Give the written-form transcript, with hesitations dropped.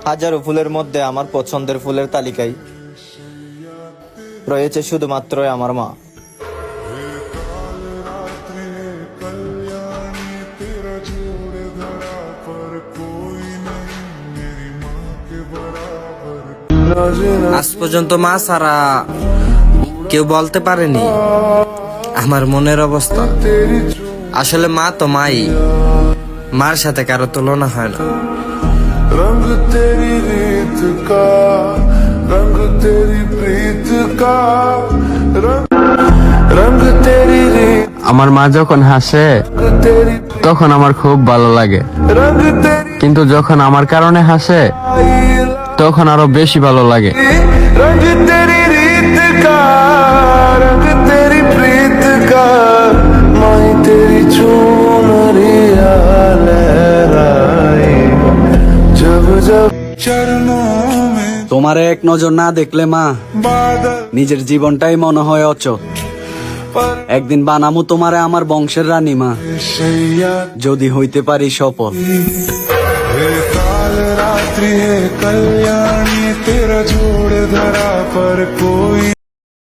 হাজারো ফুলের মধ্যে আমার পছন্দের ফুলের তালিকায় রয়েছে শুধুমাত্র আমার মা। আজ পর্যন্ত মা ছাড়া কেউ বলতে পারেনি আমার মনের অবস্থা। আসলে মা তো মাই, মার সাথে কারো তুলনা হয় না। रंग तेरी रीत का, रंग तेरी प्रीत का, रंग तेरी रीत, আমার মা যখন হাসে तेरी তখন আমার খুব ভালো লাগে, रंग तेरी কিন্তু যখন আমার কারণে হাসে তখন আরো বেশি ভালো লাগে। रंग तेरी रीत का, रंग तेरी प्रीत का, माही तेरी चुनरिया लहराए जब जब चरणों में তোমারে এক নজর না দেখলে মা बादल নিজের জীবনটাই মনে হয় অচল। पर একদিন বানামু তোমারে আমার বংশের রানী মা, शैया যদি হইতে পারি সফল। हे काल रात्रि है कल्याणी तेरा जोड़ धरा पर कोई